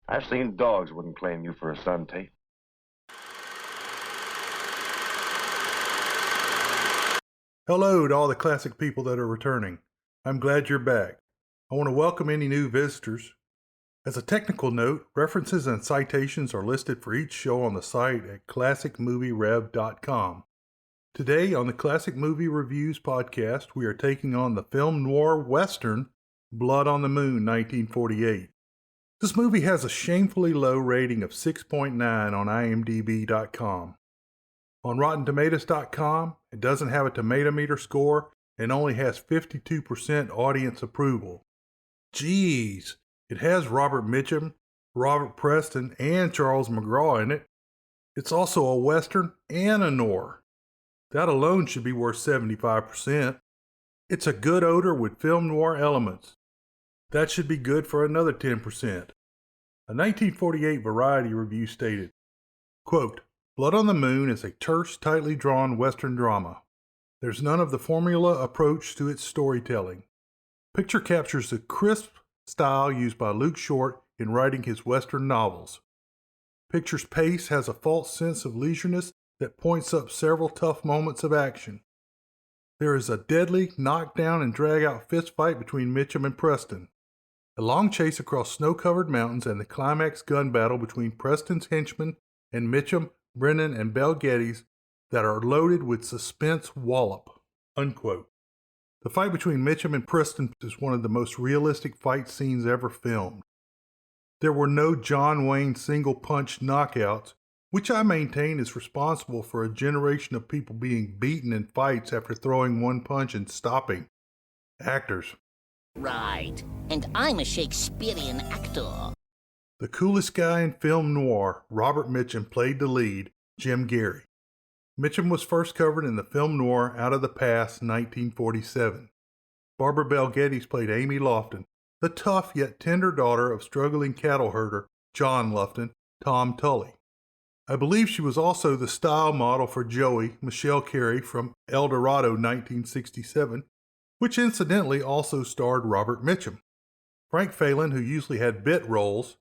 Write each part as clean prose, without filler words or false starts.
I've seen dogs wouldn't claim you for a son, Tate. Hello to all the classic people that are returning. I'm glad you're back. I want to welcome any new visitors. As a technical note, references and citations are listed for each show on the site at classicmovierev.com. Today on the Classic Movie Reviews podcast, we are taking on the Film Noir Western, Blood on the Moon, 1948. This movie has a shamefully low rating of 6.9 on imdb.com. On RottenTomatoes.com, it doesn't have a tomato meter score and only has 52% audience approval. Geez, it has Robert Mitchum, Robert Preston, and Charles McGraw in it. It's also a Western and a Noir. That alone should be worth 75%. It's a good odor with film noir elements. That should be good for another 10%. A 1948 Variety review stated, quote, Blood on the Moon is a terse, tightly drawn Western drama. There's none of the formula approach to its storytelling. Picture captures the crisp style used by Luke Short in writing his Western novels. Picture's pace has a false sense of leisureness that points up several tough moments of action. There is a deadly knockdown and drag-out fistfight between Mitchum and Preston, a long chase across snow-covered mountains, and the climax gun battle between Preston's henchmen and Mitchum, Brennan, and Bel Geddes that are loaded with suspense wallop. Unquote. The fight between Mitchum and Preston is one of the most realistic fight scenes ever filmed. There were no John Wayne single-punch knockouts, which I maintain is responsible for a generation of people being beaten in fights after throwing one punch and stopping. Actors. Right, and I'm a Shakespearean actor. The coolest guy in film noir, Robert Mitchum, played the lead, Jim Gary. Mitchum was first covered in the film noir Out of the Past, 1947. Barbara Bel Geddes played Amy Lofton, the tough yet tender daughter of struggling cattle herder John Lofton, Tom Tully. I believe she was also the style model for Joey, Michelle Carey from El Dorado, 1967, which incidentally also starred Robert Mitchum. Frank Phelan, who usually had bit roles,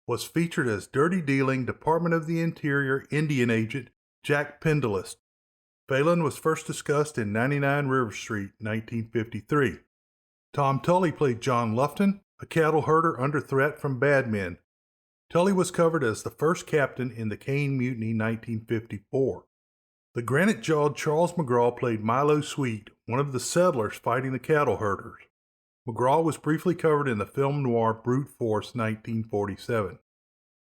was featured as dirty-dealing Department of the Interior Indian agent Jack Pendleist. Phelan was first discussed in 99 River Street, 1953. Tom Tully played John Lofton, a cattle herder under threat from bad men. Tully was covered as the first captain in the Caine Mutiny, 1954. The granite-jawed Charles McGraw played Milo Sweet, one of the settlers fighting the cattle herders. McGraw was briefly covered in the film noir Brute Force, 1947.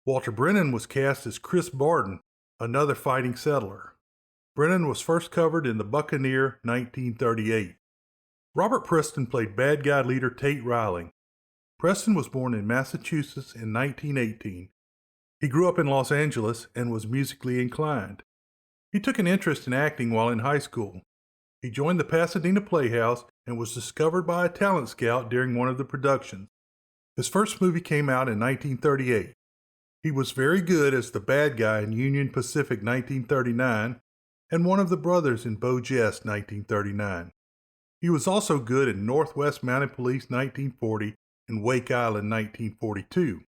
Walter Brennan was cast as Chris Barden, another fighting settler. Brennan was first covered in The Buccaneer, 1938. Robert Preston played bad guy leader Tate Riling. Preston was born in Massachusetts in 1918. He grew up in Los Angeles and was musically inclined. He took an interest in acting while in high school. He joined the Pasadena Playhouse and was discovered by a talent scout during one of the productions. His first movie came out in 1938. He was very good as the bad guy in Union Pacific, 1939, and one of the brothers in Beau Geste, 1939. He was also good in Northwest Mounted Police, 1940, and Wake Island, 1942.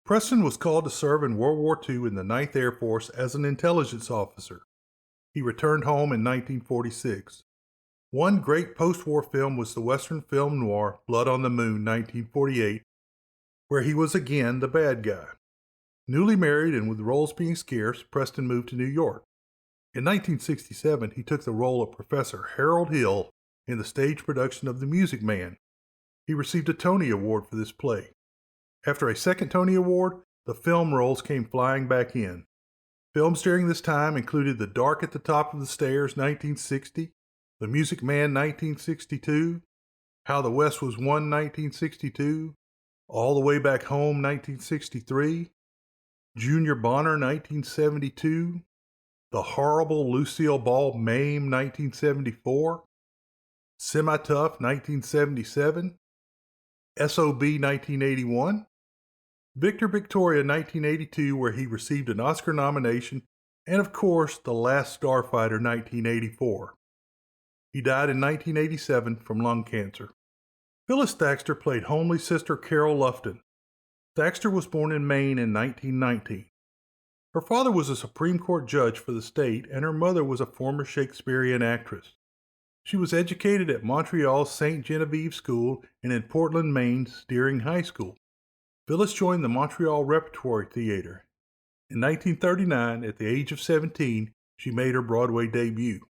Preston was called to serve in World War II in the 9th Air Force as an intelligence officer. He returned home in 1946. One great post-war film was the Western film noir Blood on the Moon, 1948, where he was again the bad guy. Newly married and with roles being scarce, Preston moved to New York. In 1967, he took the role of Professor Harold Hill in the stage production of The Music Man. He received a Tony Award for this play. After a second Tony Award, the film roles came flying back in. Films during this time included The Dark at the Top of the Stairs, 1960, The Music Man, 1962, How the West Was Won, 1962, All the Way Back Home, 1963, Junior Bonner, 1972, The Horrible Lucille Ball Mame, 1974, Semi-Tough, 1977, S.O.B. 1981, Victor Victoria 1982, where he received an Oscar nomination, and of course, The Last Starfighter 1984. He died in 1987 from lung cancer. Phyllis Thaxter played homely sister Carol Lufton. Thaxter was born in Maine in 1919. Her father was a Supreme Court judge for the state, and her mother was a former Shakespearean actress. She was educated at Montreal's St. Genevieve School and in Portland, Maine's Deering High School. Phyllis joined the Montreal Repertory Theater. In 1939, at the age of 17, she made her Broadway debut.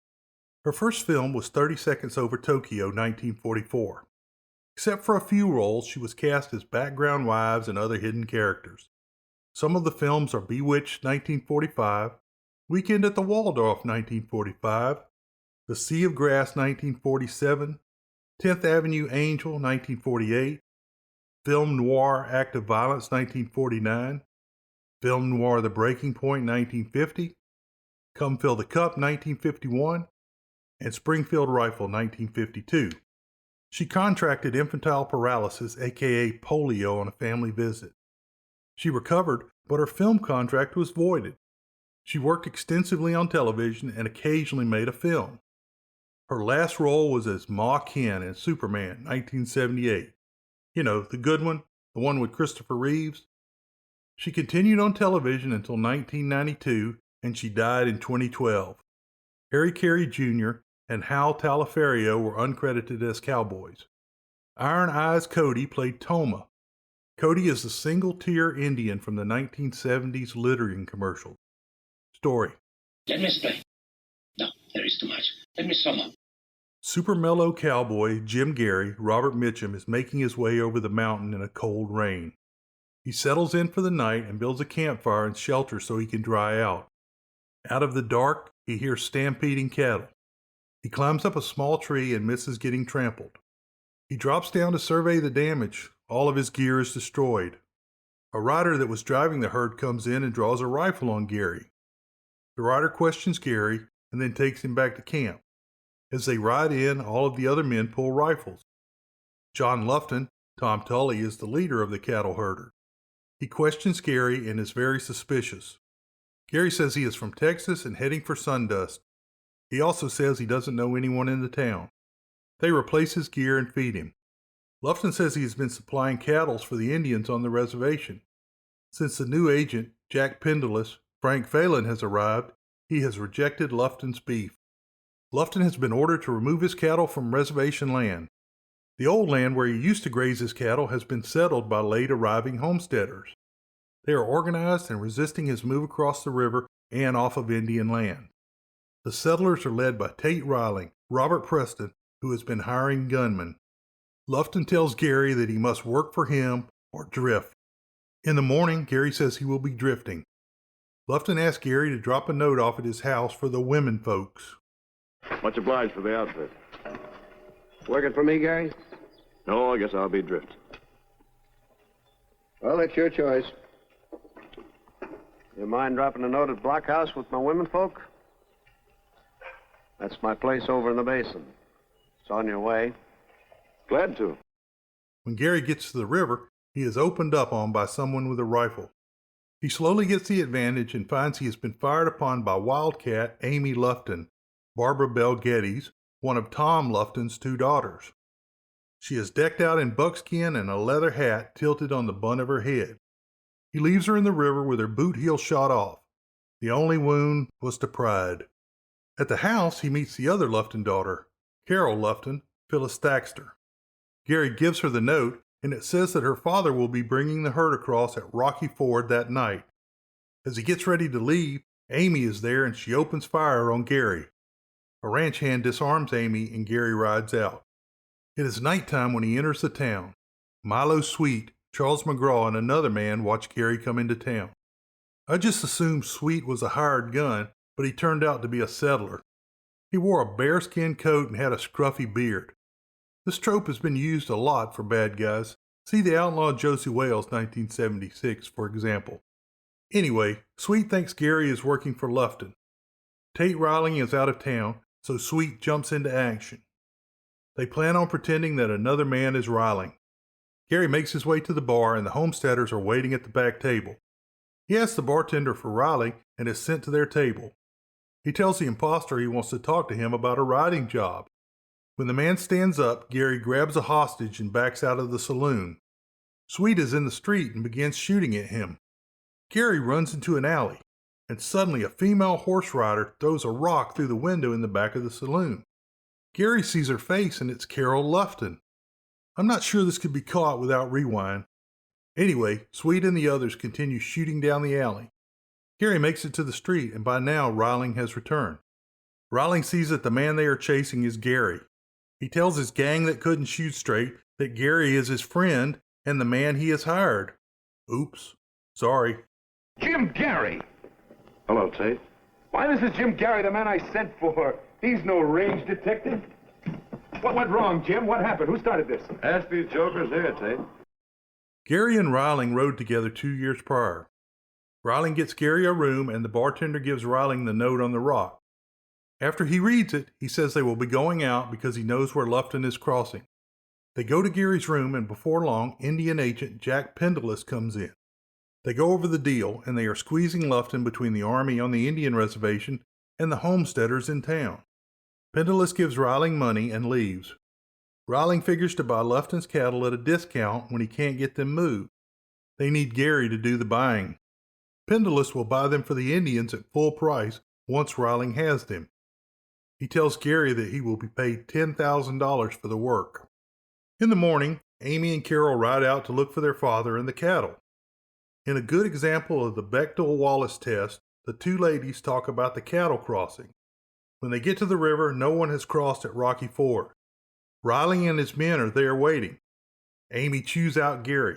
Her first film was 30 Seconds Over Tokyo, 1944. Except for a few roles, she was cast as background wives and other hidden characters. Some of the films are Bewitched, 1945, Weekend at the Waldorf, 1945, The Sea of Grass, 1947, 10th Avenue Angel, 1948, Film Noir Act of Violence, 1949, Film Noir The Breaking Point, 1950, Come Fill the Cup, 1951, and Springfield Rifle, 1952. She contracted infantile paralysis, aka polio, on a family visit. She recovered, but her film contract was voided. She worked extensively on television and occasionally made a film. Her last role was as Ma Ken in Superman, 1978. You know, the good one, the one with Christopher Reeves. She continued on television until 1992, and she died in 2012. Harry Carey Jr. and Hal Taliaferro were uncredited as cowboys. Iron Eyes Cody played Toma. Cody is the single-tier Indian from the 1970s littering commercial. Story. Let me explain. No, there is too much. Let me sum up. Super mellow cowboy Jim Gary, Robert Mitchum, is making his way over the mountain in a cold rain. He settles in for the night and builds a campfire and shelter so he can dry out. Out of the dark, he hears stampeding cattle. He climbs up a small tree and misses getting trampled. He drops down to survey the damage. All of his gear is destroyed. A rider that was driving the herd comes in and draws a rifle on Gary. The rider questions Gary and then takes him back to camp. As they ride in, all of the other men pull rifles. John Lufton, Tom Tully, is the leader of the cattle herder. He questions Gary and is very suspicious. Gary says he is from Texas and heading for Sundust. He also says he doesn't know anyone in the town. They replace his gear and feed him. Lufton says he has been supplying cattle for the Indians on the reservation. Since the new agent, Jack Pendle's, Frank Phelan, has arrived, he has rejected Lufton's beef. Lufton has been ordered to remove his cattle from reservation land. The old land where he used to graze his cattle has been settled by late arriving homesteaders. They are organized and resisting his move across the river and off of Indian land. The settlers are led by Tate Riley, Robert Preston, who has been hiring gunmen. Lufton tells Gary that he must work for him or drift. In the morning, Gary says he will be drifting. Lufton asks Gary to drop a note off at his house for the women folks. Much obliged for the outfit. Working for me, Gary? No, I guess I'll be drifting. Well, that's your choice. You mind dropping a note at Blockhouse with my women folk? That's my place over in the basin. It's on your way. Glad to. When Gary gets to the river, he is opened up on by someone with a rifle. He slowly gets the advantage and finds he has been fired upon by Wildcat Amy Lufton, Barbara Bell Geddes, one of Tom Lufton's two daughters. She is decked out in buckskin and a leather hat tilted on the bunt of her head. He leaves her in the river with her boot heel shot off. The only wound was to pride. At the house, he meets the other Lufton daughter, Carol Lufton, Phyllis Thaxter. Gary gives her the note, and it says that her father will be bringing the herd across at Rocky Ford that night. As he gets ready to leave, Amy is there and she opens fire on Gary. A ranch hand disarms Amy and Gary rides out. It is nighttime when he enters the town. Milo Sweet, Charles McGraw, and another man watch Gary come into town. I just assumed Sweet was a hired gun, but he turned out to be a settler. He wore a bearskin coat and had a scruffy beard. This trope has been used a lot for bad guys. See The Outlaw Josie Wales, 1976, for example. Anyway, Sweet thinks Gary is working for Lufton. Tate Riley is out of town, so Sweet jumps into action. They plan on pretending that another man is Riley. Gary makes his way to the bar and the homesteaders are waiting at the back table. He asks the bartender for Riley and is sent to their table. He tells the imposter he wants to talk to him about a writing job. When the man stands up, Gary grabs a hostage and backs out of the saloon. Sweet is in the street and begins shooting at him. Gary runs into an alley, and suddenly a female horse rider throws a rock through the window in the back of the saloon. Gary sees her face, and it's Carol Lufton. I'm not sure this could be caught without rewind. Anyway, Sweet and the others continue shooting down the alley. Gary makes it to the street, and by now Riling has returned. Riling sees that the man they are chasing is Gary. He tells his gang that couldn't shoot straight that Gary is his friend and the man he has hired. Oops. Sorry. Jim Gary! Hello, Tate. Why, this is Jim Gary, the man I sent for. He's no range detective. What went wrong, Jim? What happened? Who started this? Ask these jokers here, Tate. Gary and Riling rode together 2 years prior. Riling gets Gary a room, and the bartender gives Riling the note on the rock. After he reads it, he says they will be going out because he knows where Lufton is crossing. They go to Gary's room, and before long, Indian agent Jack Pendleous comes in. They go over the deal, and they are squeezing Lufton between the army on the Indian reservation and the homesteaders in town. Pendleous gives Riling money and leaves. Riling figures to buy Lufton's cattle at a discount when he can't get them moved. They need Gary to do the buying. Pendleous will buy them for the Indians at full price once Riling has them. He tells Gary that he will be paid $10,000 for the work. In the morning, Amy and Carol ride out to look for their father and the cattle. In a good example of the Bechdel-Wallace test, the two ladies talk about the cattle crossing. When they get to the river, no one has crossed at Rocky Ford. Riling and his men are there waiting. Amy chews out Gary.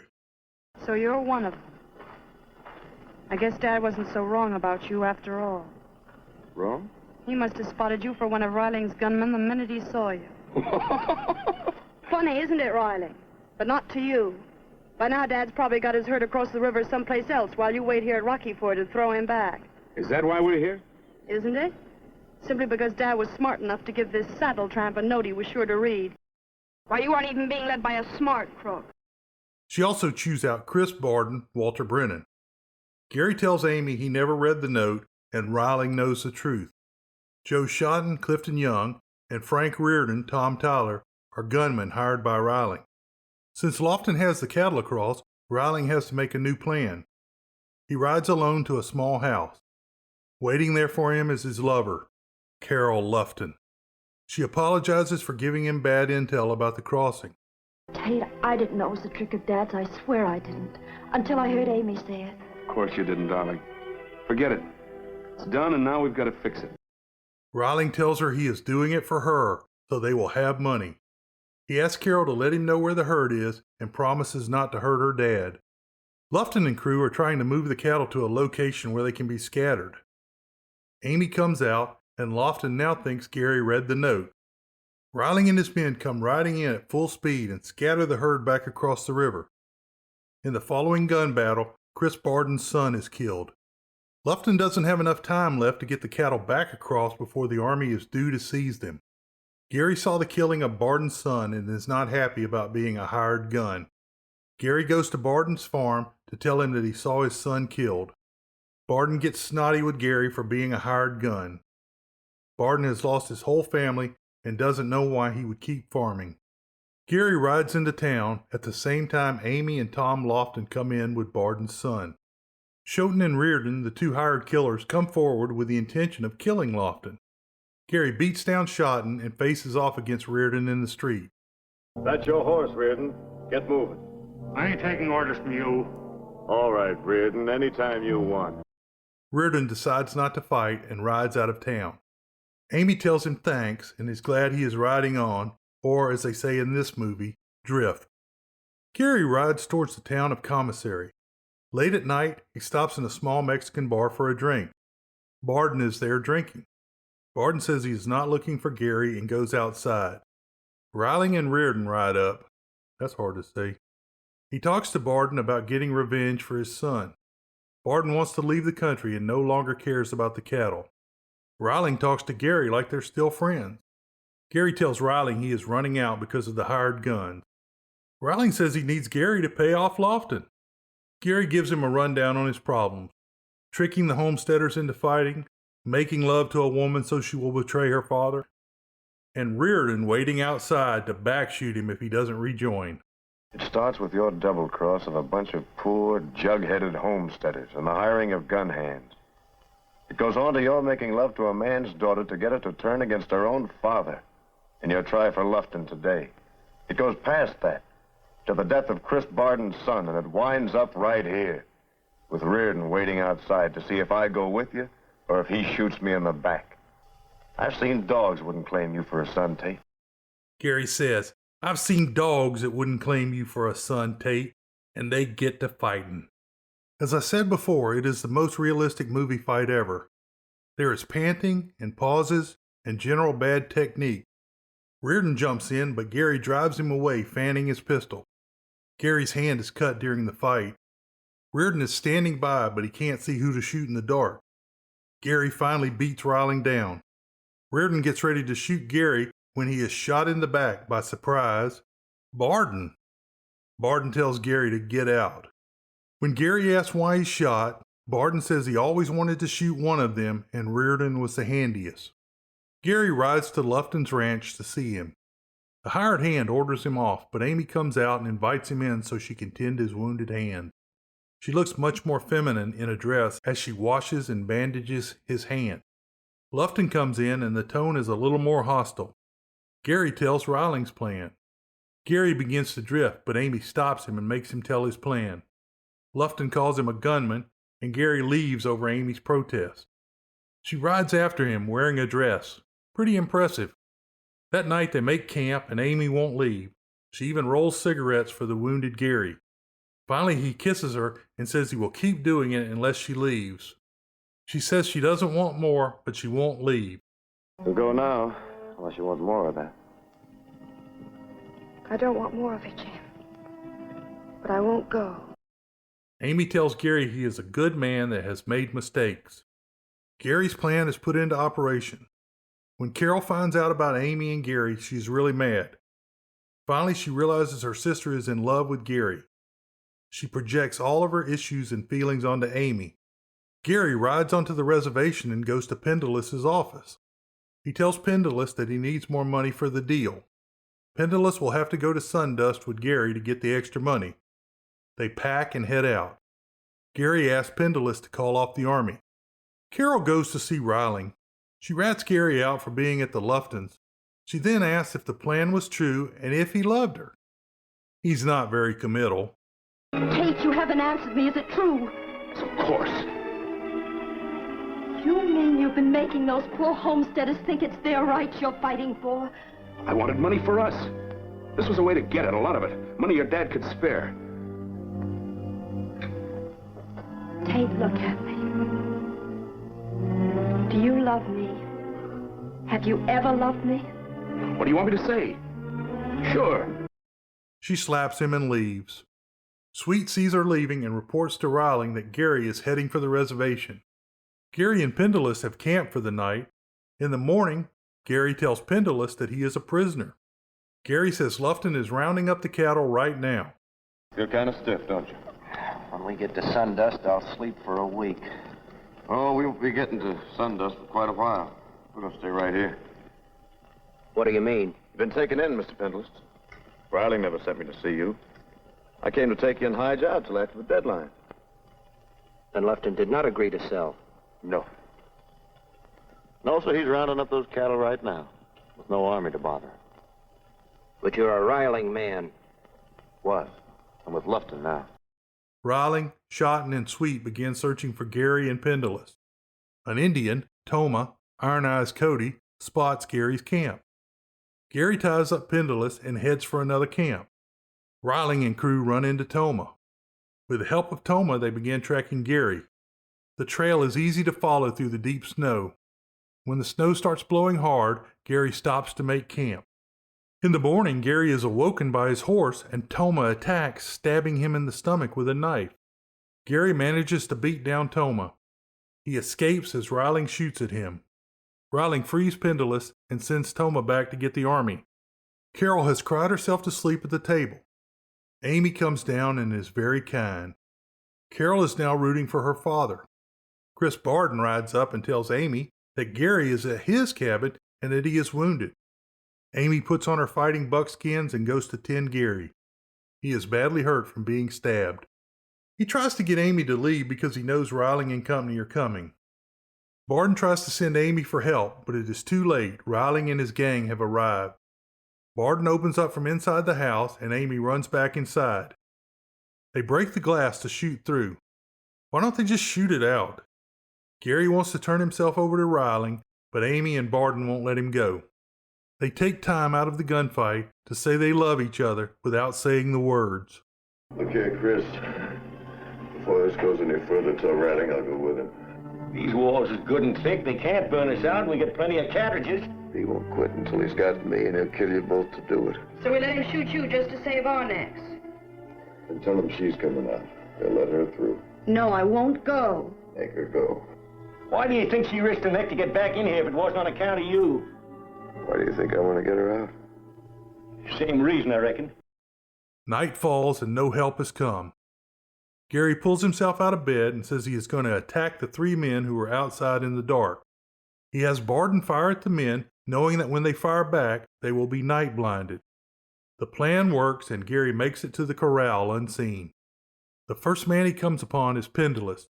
So you're one of them. I guess Dad wasn't so wrong about you after all. Wrong? He must have spotted you for one of Riling's gunmen the minute he saw you. Funny, isn't it, Riling? But not to you. By now, Dad's probably got his herd across the river someplace else while you wait here at Rocky Ford to throw him back. Is that why we're here? Isn't it? Simply because Dad was smart enough to give this saddle tramp a note he was sure to read. Why, you aren't even being led by a smart crook. She also chews out Chris Barden, Walter Brennan. Gary tells Amy he never read the note, and Riling knows the truth. Joe Shotton, Clifton Young, and Frank Reardon, Tom Tyler, are gunmen hired by Riling. Since Lofton has the cattle across, Riling has to make a new plan. He rides alone to a small house. Waiting there for him is his lover, Carol Lufton. She apologizes for giving him bad intel about the crossing. Tate, I didn't know it was a trick of Dad's. I swear I didn't. Until I heard Amy say it. Of course you didn't, darling. Forget it. It's done, and now we've got to fix it. Riling tells her he is doing it for her, so they will have money. He asks Carol to let him know where the herd is and promises not to hurt her dad. Lufton and crew are trying to move the cattle to a location where they can be scattered. Amy comes out, and Lofton now thinks Gary read the note. Riling and his men come riding in at full speed and scatter the herd back across the river. In the following gun battle, Chris Barden's son is killed. Lufton doesn't have enough time left to get the cattle back across before the army is due to seize them. Gary saw the killing of Barden's son and is not happy about being a hired gun. Gary goes to Barden's farm to tell him that he saw his son killed. Barden gets snotty with Gary for being a hired gun. Barden has lost his whole family and doesn't know why he would keep farming. Gary rides into town at the same time Amy and Tom Lofton come in with Barden's son. Schoten and Reardon, the two hired killers, come forward with the intention of killing Lofton. Gary beats down Schoten and faces off against Reardon in the street. That's your horse, Reardon. Get moving. I ain't taking orders from you. All right, Reardon, anytime you want. Reardon decides not to fight and rides out of town. Amy tells him thanks and is glad he is riding on, or as they say in this movie, drift. Gary rides towards the town of Commissary. Late at night, he stops in a small Mexican bar for a drink. Barden is there drinking. Barden says he is not looking for Gary and goes outside. Riling and Reardon ride up. That's hard to say. He talks to Barden about getting revenge for his son. Barden wants to leave the country and no longer cares about the cattle. Riling talks to Gary like they're still friends. Gary tells Riling he is running out because of the hired guns. Riling says he needs Gary to pay off Lofton. Gary gives him a rundown on his problems. Tricking the homesteaders into fighting, making love to a woman so she will betray her father, and Reardon waiting outside to backshoot him if he doesn't rejoin. It starts with your double cross of a bunch of poor, jug-headed homesteaders and the hiring of gun hands. It goes on to your making love to a man's daughter to get her to turn against her own father in your try for Lufton today. It goes past that to the death of Chris Barden's son, and it winds up right here with Reardon waiting outside to see if I go with you or if he shoots me in the back. I've seen dogs wouldn't claim you for a son, Tate. Gary says, I've seen dogs that wouldn't claim you for a son, Tate, and they get to fighting. As I said before, it is the most realistic movie fight ever. There is panting and pauses and general bad technique. Reardon jumps in, but Gary drives him away, fanning his pistol. Gary's hand is cut during the fight. Reardon is standing by, but he can't see who to shoot in the dark. Gary finally beats Riling down. Reardon gets ready to shoot Gary when he is shot in the back by surprise Barden. Barden tells Gary to get out. When Gary asks why he's shot, Barden says he always wanted to shoot one of them and Reardon was the handiest. Gary rides to Lufton's ranch to see him. The hired hand orders him off, but Amy comes out and invites him in so she can tend his wounded hand. She looks much more feminine in a dress as she washes and bandages his hand. Lufton comes in and the tone is a little more hostile. Gary tells Riling's plan. Gary begins to drift, but Amy stops him and makes him tell his plan. Lufton calls him a gunman, and Gary leaves over Amy's protest. She rides after him wearing a dress. Pretty impressive. That night they make camp and Amy won't leave. She even rolls cigarettes for the wounded Gary. Finally he kisses her and says he will keep doing it unless she leaves. She says she doesn't want more, but she won't leave. We'll go now, unless you want more of that. I don't want more of it, Jim. But I won't go. Amy tells Gary he is a good man that has made mistakes. Gary's plan is put into operation. When Carol finds out about Amy and Gary, she's really mad. Finally, she realizes her sister is in love with Gary. She projects all of her issues and feelings onto Amy. Gary rides onto the reservation and goes to Pendleiss's office. He tells Pendleiss that he needs more money for the deal. Pendleiss will have to go to Sundust with Gary to get the extra money. They pack and head out. Gary asks Pendleiss to call off the army. Carol goes to see Riling. She rats Gary out for being at the Luftons. She then asks if the plan was true and if he loved her. He's not very committal. Tate, you haven't answered me. Is it true? Of course. You mean you've been making those poor homesteaders think it's their rights you're fighting for? I wanted money for us. This was a way to get it, a lot of it. Money your dad could spare. Tate, look at me. Do you love me? Have you ever loved me? What do you want me to say? Sure. She slaps him and leaves. Sweet sees her leaving and reports to Riling that Gary is heading for the reservation. Gary and Pendleiss have camped for the night. In the morning, Gary tells Pendleiss that he is a prisoner. Gary says Lufton is rounding up the cattle right now. You're kind of stiff, don't you? When we get to Sundust, I'll sleep for a week. Oh, we won't be getting to Sundust for quite a while. We're going to stay right here. What do you mean? You've been taken in, Mr. Pendleiss. Riley never sent me to see you. I came to take you in high job till after the deadline. Then Lufton did not agree to sell. No. No, sir, he's rounding up those cattle right now, with no army to bother. But you're a riling man. Was. I'm with Lufton now. Riling, Shotton, and Sweet begin searching for Gary and Pendleiss. An Indian, Toma, Iron Eyes Cody, spots Gary's camp. Gary ties up Pendleiss and heads for another camp. Riling and crew run into Toma. With the help of Toma, they begin tracking Gary. The trail is easy to follow through the deep snow. When the snow starts blowing hard, Gary stops to make camp. In the morning, Gary is awoken by his horse and Toma attacks, stabbing him in the stomach with a knife. Gary manages to beat down Toma. He escapes as Riling shoots at him. Riling frees Pendleiss and sends Toma back to get the army. Carol has cried herself to sleep at the table. Amy comes down and is very kind. Carol is now rooting for her father. Chris Barden rides up and tells Amy that Gary is at his cabin and that he is wounded. Amy puts on her fighting buckskins and goes to tend Gary. He is badly hurt from being stabbed. He tries to get Amy to leave because he knows Riling and company are coming. Barden tries to send Amy for help, but it is too late. Riling and his gang have arrived. Barden opens up from inside the house, and Amy runs back inside. They break the glass to shoot through. Why don't they just shoot it out? Gary wants to turn himself over to Riling, but Amy and Barden won't let him go. They take time out of the gunfight to say they love each other without saying the words. Look here, Chris. Before this goes any further, tell Riling I'll go with him. These walls is good and thick. They can't burn us out, and we get plenty of cartridges. He won't quit until he's got me, and he'll kill you both to do it. So we let him shoot you just to save our necks. And tell him she's coming out. They'll let her through. No, I won't go. Make her go. Why do you think she risked her neck to get back in here if it wasn't on account of you? Why do you think I want to get her out? Same reason, I reckon. Night falls and no help has come. Gary pulls himself out of bed and says he is going to attack the 3 men who are outside in the dark. He has Barden fire at the men, knowing that when they fire back, they will be night blinded. The plan works and Gary makes it to the corral unseen. The first man he comes upon is Pendulous.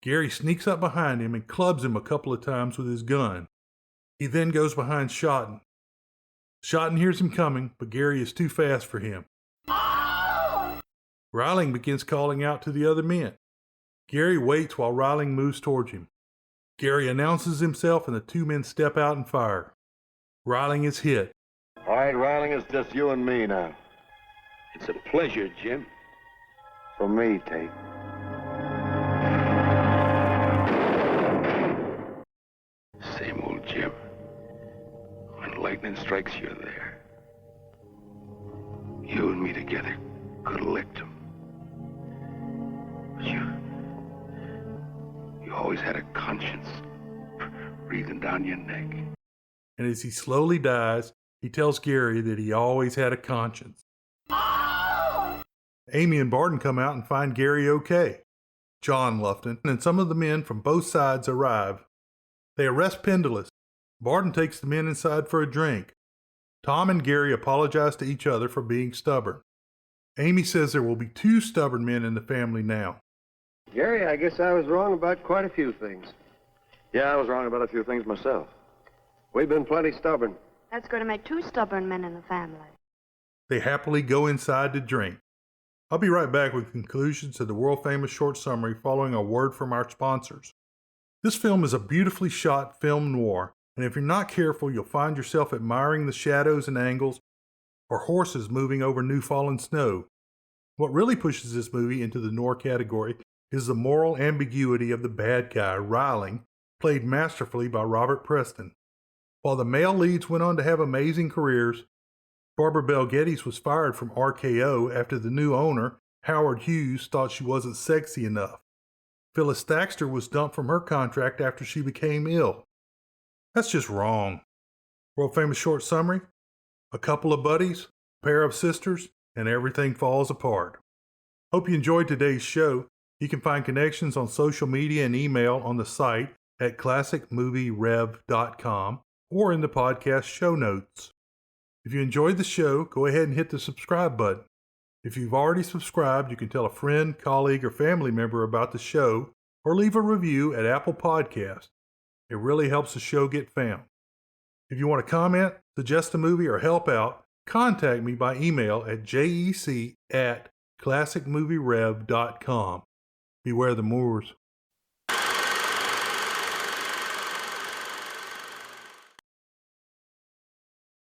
Gary sneaks up behind him and clubs him a couple of times with his gun. He then goes behind Schotten. Schotten hears him coming, but Gary is too fast for him. Riling begins calling out to the other men. Gary waits while Riling moves towards him. Gary announces himself and the 2 men step out and fire. Riling is hit. All right, Riling, it's just you and me now. It's a pleasure, Jim. For me, Tate. Same old Jim. When lightning strikes, you're there. You and me together could have licked him. But you always had a conscience breathing down your neck. And as he slowly dies, he tells Gary that he always had a conscience. Amy and Barden come out and find Gary okay. John Lufton and some of the men from both sides arrive. They arrest Pendulous. Barden takes the men inside for a drink. Tom and Gary apologize to each other for being stubborn. Amy says there will be 2 stubborn men in the family now. Gary, I guess I was wrong about quite a few things. Yeah, I was wrong about a few things myself. We've been plenty stubborn. That's going to make 2 stubborn men in the family. They happily go inside to drink. I'll be right back with conclusions to the world-famous short summary following a word from our sponsors. This film is a beautifully shot film noir, and if you're not careful, you'll find yourself admiring the shadows and angles or horses moving over new fallen snow. What really pushes this movie into the noir category is the moral ambiguity of the bad guy, Riling, played masterfully by Robert Preston. While the male leads went on to have amazing careers, Barbara Bel Geddes was fired from RKO after the new owner, Howard Hughes, thought she wasn't sexy enough. Phyllis Thaxter was dumped from her contract after she became ill. That's just wrong. World famous short summary: a couple of buddies, a pair of sisters, and everything falls apart. Hope you enjoyed today's show. You can find connections on social media and email on the site at classicmovierev.com or in the podcast show notes. If you enjoyed the show, go ahead and hit the subscribe button. If you've already subscribed, you can tell a friend, colleague, or family member about the show or leave a review at Apple Podcasts. It really helps the show get found. If you want to comment, suggest a movie, or help out, contact me by email at jec@classicmovierev.com. Beware the Moors.